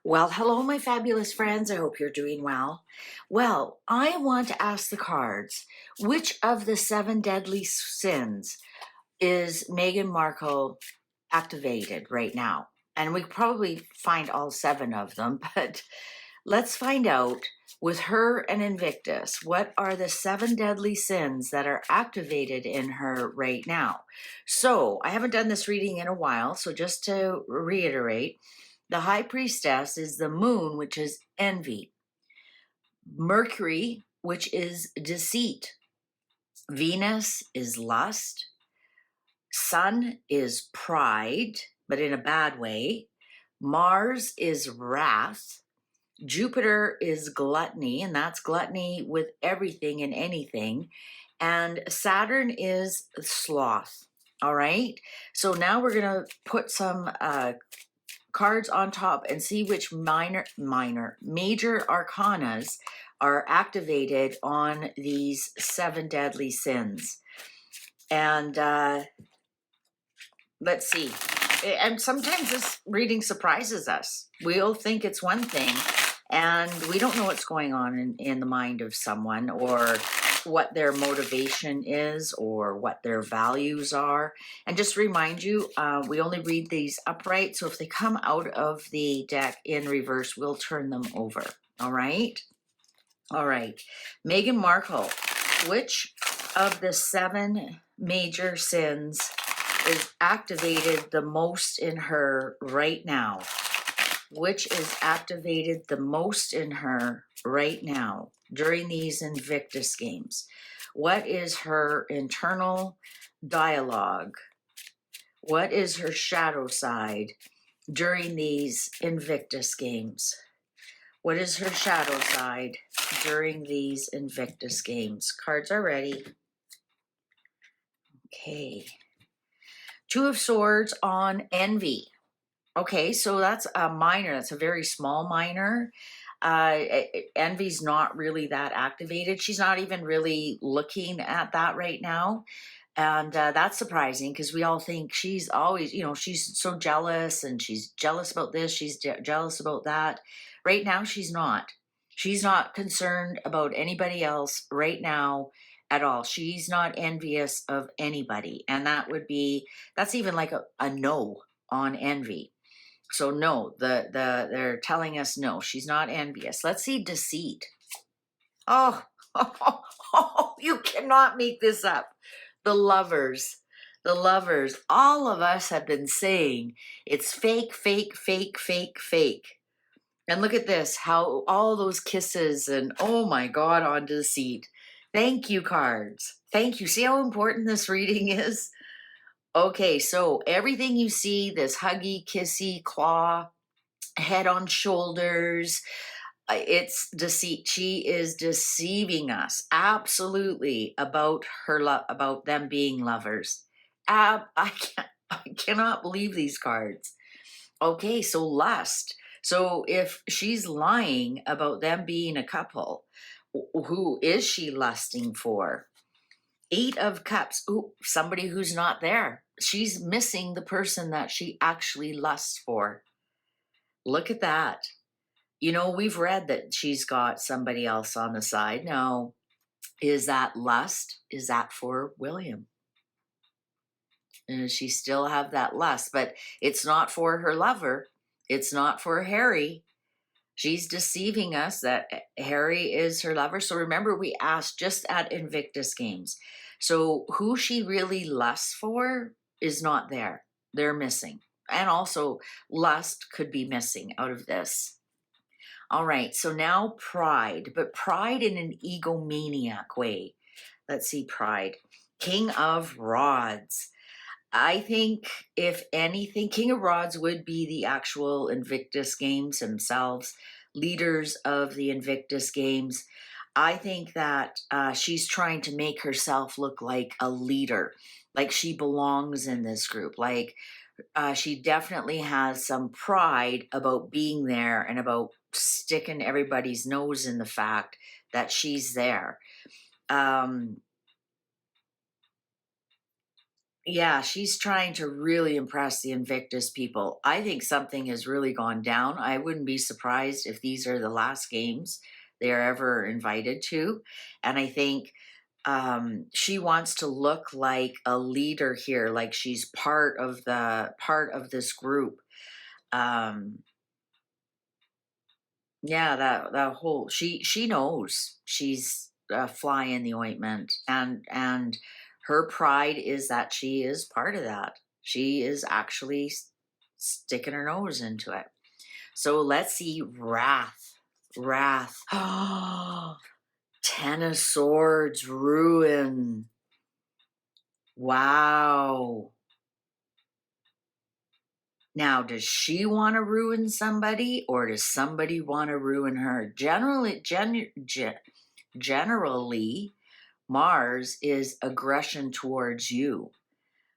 Well, hello, my fabulous friends. I hope you're doing well. Well, I want to ask the cards, which of the seven deadly sins is Meghan Markle activated right now? And we could probably find all seven of them, but let's find out with her and Invictus, what are the seven deadly sins that are activated in her right now? So I haven't done this reading in a while, so just to reiterate, the High Priestess is the moon, which is envy. Mercury, which is deceit. Venus is lust. Sun is pride, but in a bad way. Mars is wrath. Jupiter is gluttony, and that's gluttony with everything and anything. And Saturn is sloth. All right. So now we're going to put some cards on top and see which major arcanas are activated on these seven deadly sins. And let's see. And sometimes this reading surprises us. We'll think it's one thing, and we don't know what's going on in the mind of someone, or what their motivation is, or what their values are. And just to remind you, we only read these upright, so if they come out of the deck in reverse, we'll turn them over. All right? All right. Meghan Markle, which of the seven major sins is activated the most in her right now? Which is activated the most in her right now during these Invictus games? What is her internal dialogue? What is her shadow side during these Invictus games? What is her shadow side during these Invictus games? Cards are ready. Okay. Two of Swords on envy. Okay, so that's a minor. That's a very small minor. Envy's not really that activated. She's not even really looking at that right now. And that's surprising, because we all think she's always, she's so jealous, and she's jealous about this, she's jealous about that. Right now, she's not. She's not concerned about anybody else right now at all. She's not envious of anybody. And that's even like a no on envy. So no, they're telling us no, she's not envious. Let's see deceit. Oh, you cannot make this up. The lovers, all of us have been saying it's fake, fake, fake, fake, fake. And look at this, how all those kisses and oh my God, on deceit. Thank you, cards. Thank you. See how important this reading is? Okay, so everything you see, this huggy, kissy, claw, head on shoulders, it's deceit. She is deceiving us absolutely about her love, about them being lovers. I cannot believe these cards. Okay, so lust. So if she's lying about them being a couple, who is she lusting for? Eight of Cups. Ooh, somebody who's not there. She's missing the person that she actually lusts for. Look at that. We've read that she's got somebody else on the side. Now, is that lust? Is that for William? Does she still have that lust? But it's not for her lover. It's not for Harry. She's deceiving us that Harry is her lover. So remember, we asked just at Invictus games. So who she really lusts for is not there. They're missing. And also lust could be missing out of this. All right, so now pride, but pride in an egomaniac way. Let's see, pride. King of Rods. I think, if anything, King of Rods would be the actual Invictus games themselves, leaders of the Invictus games. I think that she's trying to make herself look like a leader, like she belongs in this group, like she definitely has some pride about being there and about sticking everybody's nose in the fact that she's there. Yeah, she's trying to really impress the Invictus people. I think something has really gone down. I wouldn't be surprised if these are the last games they are ever invited to. And I think she wants to look like a leader here, like she's part of this group. Yeah, that whole she knows she's a fly in the ointment, and her pride is that she is part of that. She is actually sticking her nose into it. So let's see, wrath. Oh, Ten of Swords, ruin. Wow. Now, does she want to ruin somebody, or does somebody want to ruin her? Generally, Mars is aggression towards you.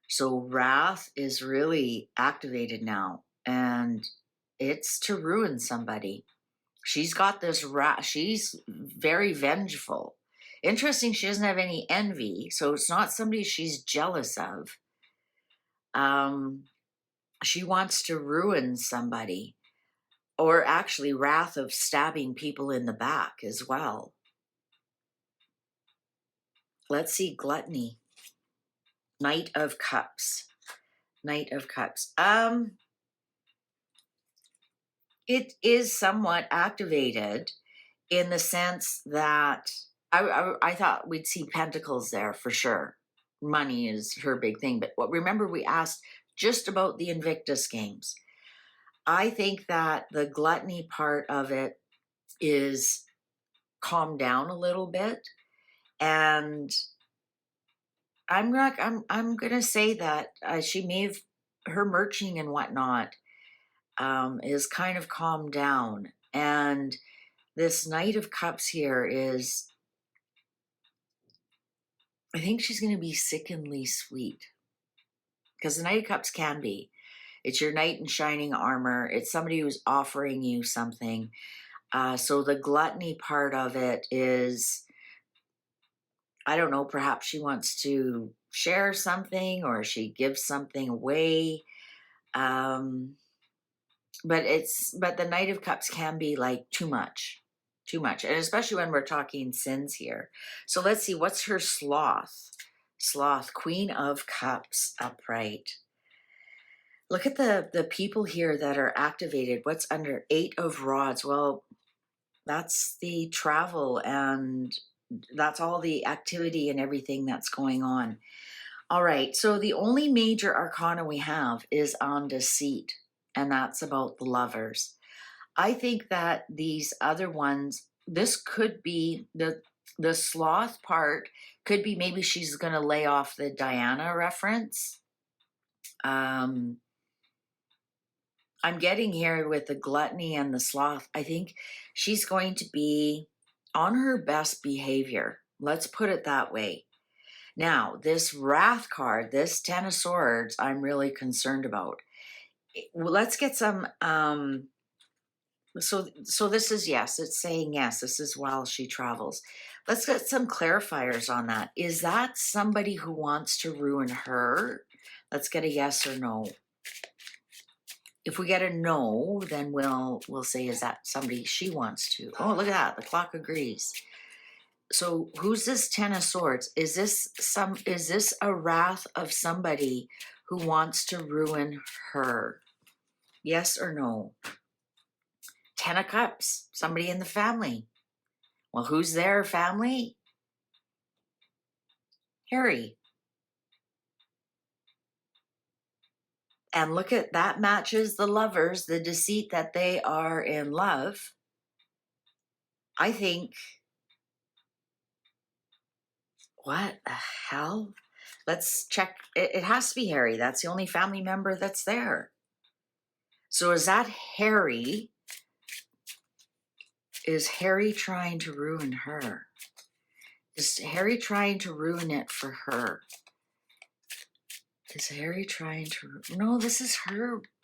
So wrath is really activated now, and it's to ruin somebody. She's got this wrath. She's very vengeful. Interesting, she doesn't have any envy, so it's not somebody she's jealous of. She wants to ruin somebody, or actually wrath of stabbing people in the back as well. Let's see, gluttony. Knight of Cups. Knight of Cups. It is somewhat activated in the sense that I thought we'd see Pentacles there for sure. Money is her big thing. But remember, we asked just about the Invictus games. I think that the gluttony part of it is calmed down a little bit. And I'm gonna say that she may have, her merching and whatnot is kind of calmed down. And this Knight of Cups here is, I think she's going to be sickeningly sweet. Because the Knight of Cups can be. It's your knight in shining armor. It's somebody who's offering you something. So the gluttony part of it is, I don't know, perhaps she wants to share something or she gives something away. But the Knight of Cups can be like too much, and especially when we're talking sins here. So let's see, what's her sloth? Queen of Cups, upright. Look at the people here that are activated. What's under? Eight of Rods. Well, that's the travel, and that's all the activity and everything that's going on. All right, so the only major arcana we have is on Deceit, and that's about the Lovers. I think that these other ones, this could be the sloth part, could be maybe she's going to lay off the Diana reference. I'm getting here with the gluttony and the sloth. I think she's going to be on her best behavior. Let's put it that way. Now, this Wrath card, this Ten of Swords, I'm really concerned about. Well, let's get some, so this is yes, it's saying yes, this is while she travels. Let's get some clarifiers on that. Is that somebody who wants to ruin her? Let's get a yes or no. If we get a no, then we'll say, is that somebody she wants to? Oh, look at that, the clock agrees. So who's this Ten of Swords? Is this a wrath of somebody who wants to ruin her? Yes or no? Ten of Cups, somebody in the family. Well, who's their family? Harry. And look at that, matches the Lovers, the deceit that they are in love. I think, what the hell? Let's check. It has to be Harry. That's the only family member that's there. So is that Harry? Is Harry trying to ruin her? Is Harry trying to ruin it for her? Is Harry trying to... No, this is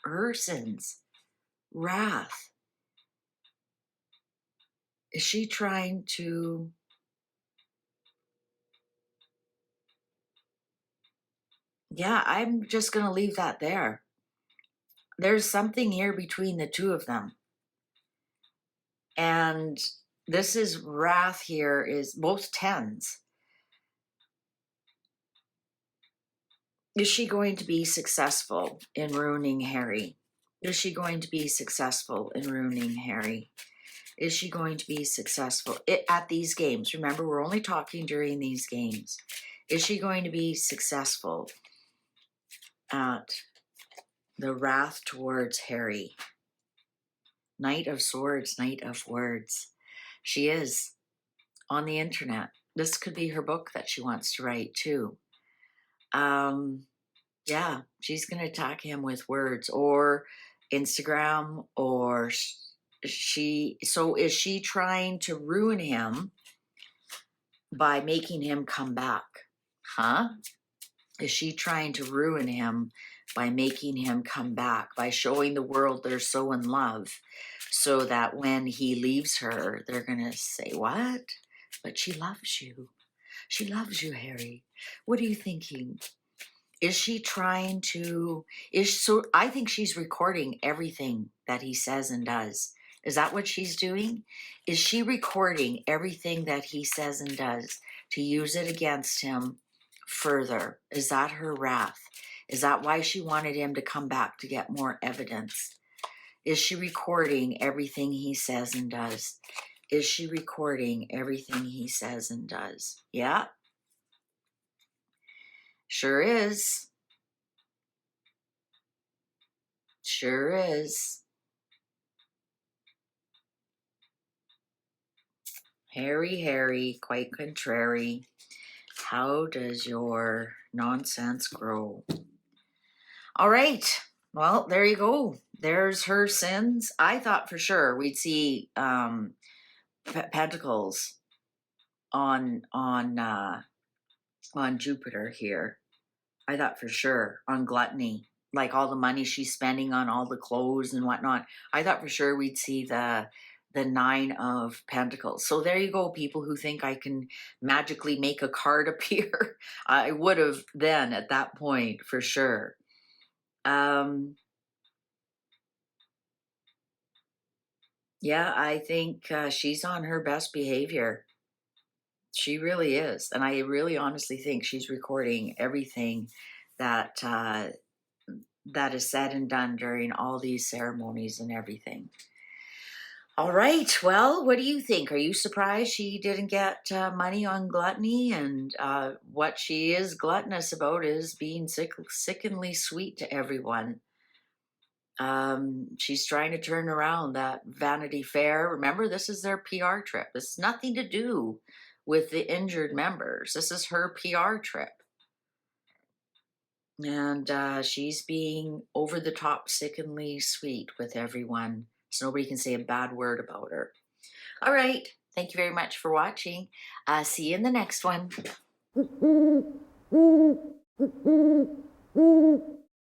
her sins. Wrath. Is she trying to... Yeah, I'm just going to leave that there. There's something here between the two of them. And this is wrath here is both tens. Is she going to be successful in ruining Harry? Is she going to be successful in ruining Harry? Is she going to be successful at these games? Remember, we're only talking during these games. Is she going to be successful at the wrath towards Harry? Knight of Swords, Knight of Words. She is on the internet. This could be her book that she wants to write too. Yeah, she's going to attack him with words or Instagram or so is she trying to ruin him by making him come back? Huh? Is she trying to ruin him by making him come back, by showing the world they're so in love, so that when he leaves her, they're going to say, what? But she loves you. She loves you, Harry. What are you thinking? Is she trying to, I think she's recording everything that he says and does. Is that what she's doing? Is she recording everything that he says and does to use it against him further? Is that her wrath? Is that why she wanted him to come back to get more evidence? Is she recording everything he says and does? Is she recording everything he says and does? Yeah. Sure is. Sure is. Harry, quite contrary. How does your nonsense grow? All right. Well, there you go. There's her sins. I thought for sure we'd see Pentacles on Jupiter here. I thought for sure on gluttony, like all the money she's spending on all the clothes and whatnot. I thought for sure we'd see the Nine of Pentacles. So there you go, people who think I can magically make a card appear. I would have then at that point for sure. Yeah, I think she's on her best behavior. She really is. And I really honestly think she's recording everything that that is said and done during all these ceremonies and everything. All right. Well, what do you think? Are you surprised she didn't get money on gluttony? And what she is gluttonous about is being sickeningly sweet to everyone. She's trying to turn around that Vanity Fair. Remember, this is their PR trip. This is nothing to do with the injured members. This is her PR trip. And she's being over the top, sickeningly sweet with everyone. So nobody can say a bad word about her. All right. Thank you very much for watching. See you in the next one.